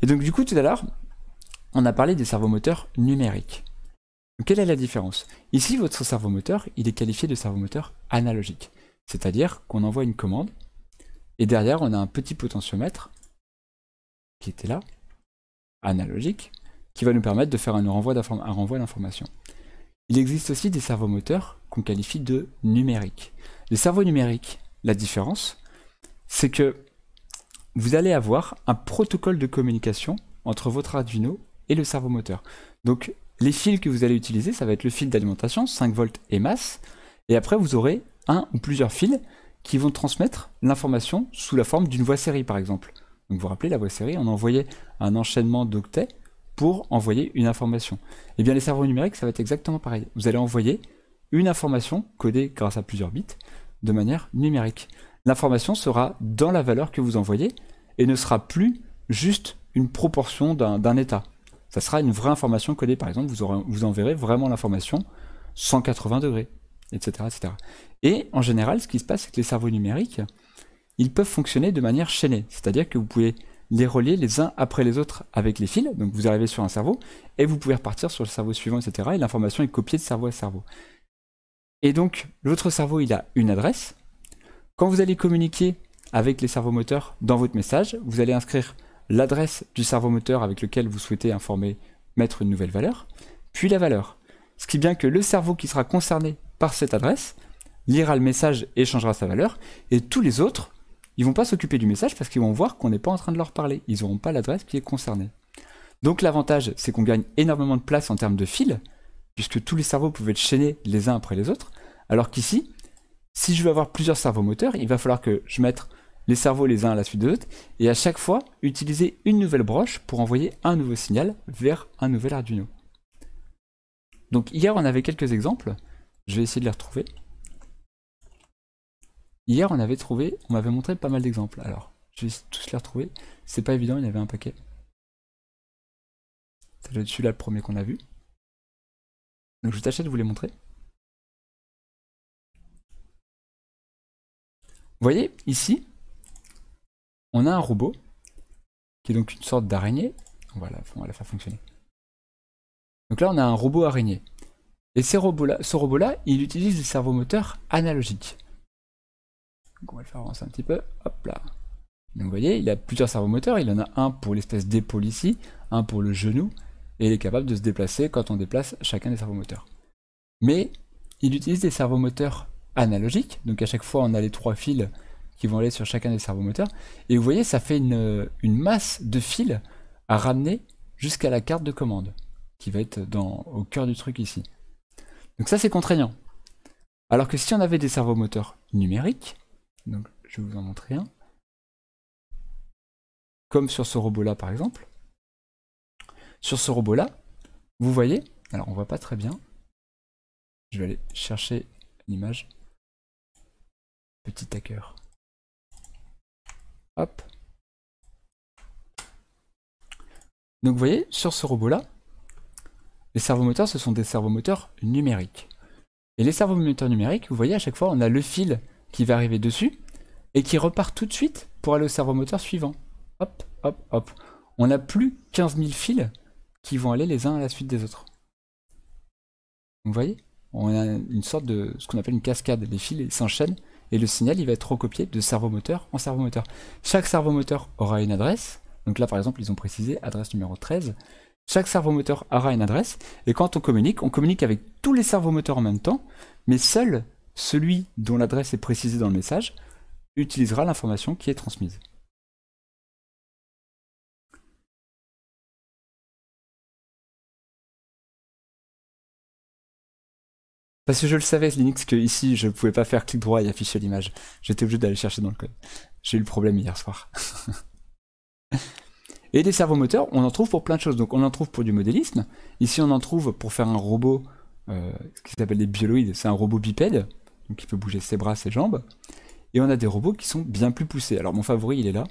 Et donc du coup, tout à l'heure, on a parlé des servomoteurs numériques. Donc, quelle est la différence? Ici, votre servomoteur, il est qualifié de servomoteur analogique. C'est-à-dire qu'on envoie une commande, et derrière, on a un petit potentiomètre, qui était là, analogique, qui va nous permettre de faire un renvoi d'informations. Il existe aussi des servomoteurs qu'on qualifie de numériques. Les servos numériques, la différence, c'est que vous allez avoir un protocole de communication entre votre Arduino et le servomoteur. Donc, les fils que vous allez utiliser, ça va être le fil d'alimentation, 5 volts et masse, et après vous aurez un ou plusieurs fils qui vont transmettre l'information sous la forme d'une voie série par exemple. Donc vous vous rappelez, la voie série, on envoyait un enchaînement d'octets pour envoyer une information. Et bien les servos numériques, ça va être exactement pareil. Vous allez envoyer une information codée grâce à plusieurs bits de manière numérique. L'information sera dans la valeur que vous envoyez et ne sera plus juste une proportion d'un état. Ça sera une vraie information codée. Par exemple, vous enverrez vraiment l'information 180 degrés, etc., etc. Et en général, ce qui se passe, c'est que les servos numériques, ils peuvent fonctionner de manière chaînée. C'est-à-dire que vous pouvez les relier les uns après les autres avec les fils. Donc vous arrivez sur un servo et vous pouvez repartir sur le servo suivant, etc. Et l'information est copiée de servo à servo. Et donc, l'autre servo, il a une adresse. Quand vous allez communiquer avec les servomoteurs dans votre message, vous allez inscrire l'adresse du servomoteur avec lequel vous souhaitez mettre une nouvelle valeur, puis la valeur. Ce qui est bien que le cerveau qui sera concerné par cette adresse lira le message et changera sa valeur, et tous les autres, ils vont pas s'occuper du message parce qu'ils vont voir qu'on n'est pas en train de leur parler. Ils n'auront pas l'adresse qui est concernée. Donc l'avantage, c'est qu'on gagne énormément de place en termes de fils, puisque tous les cerveaux peuvent être chaînés les uns après les autres, alors qu'ici, si je veux avoir plusieurs servomoteurs, il va falloir que je mette les cerveaux les uns à la suite de l'autre, et à chaque fois, utiliser une nouvelle broche pour envoyer un nouveau signal vers un nouvel Arduino. Donc hier, on avait quelques exemples, je vais essayer de les retrouver. Hier, on m'avait montré pas mal d'exemples, alors je vais tous les retrouver, c'est pas évident, il y avait un paquet. Ça doit être celui-là le premier qu'on a vu. Donc je vais tâcher de vous les montrer. Vous voyez, ici, on a un robot, qui est donc une sorte d'araignée. On va la faire fonctionner. Donc là, on a un robot araignée. Et ce robot-là, il utilise des servomoteurs analogiques. Donc on va le faire avancer un petit peu. Hop là. Donc vous voyez, il a plusieurs servomoteurs. Il en a un pour l'espèce d'épaule ici, un pour le genou, et il est capable de se déplacer quand on déplace chacun des servomoteurs. Mais il utilise des servomoteurs analogiques. Donc à chaque fois, on a les 3 fils qui vont aller sur chacun des servomoteurs. Et vous voyez, ça fait une masse de fils à ramener jusqu'à la carte de commande, qui va être au cœur du truc ici. Donc ça, c'est contraignant. Alors que si on avait des servomoteurs numériques, donc je vais vous en montrer un, comme sur ce robot-là par exemple, sur ce robot-là, vous voyez, alors on voit pas très bien, je vais aller chercher l'image, petit hacker. Hop. Donc vous voyez, sur ce robot-là, les servomoteurs, ce sont des servomoteurs numériques. Et les servomoteurs numériques, vous voyez, à chaque fois, on a le fil qui va arriver dessus et qui repart tout de suite pour aller au servomoteur suivant. Hop, hop, hop. On n'a plus 15 000 fils qui vont aller les uns à la suite des autres. Vous voyez, on a une sorte de ce qu'on appelle une cascade. Les fils s'enchaînent et le signal il va être recopié de servomoteur en servomoteur. Chaque servomoteur aura une adresse. Donc là, par exemple, ils ont précisé adresse numéro 13. Chaque servomoteur aura une adresse, et quand on communique avec tous les servomoteurs en même temps, mais seul celui dont l'adresse est précisée dans le message utilisera l'information qui est transmise. Parce que je le savais, Linux, que ici je ne pouvais pas faire clic droit et afficher l'image. J'étais obligé d'aller chercher dans le code. J'ai eu le problème hier soir. Et des servomoteurs, on en trouve pour plein de choses. Donc on en trouve pour du modélisme. Ici on en trouve pour faire un robot, ce qui s'appelle des bioloïdes. C'est un robot bipède, donc il peut bouger ses bras, ses jambes. Et on a des robots qui sont bien plus poussés. Alors mon favori il est là.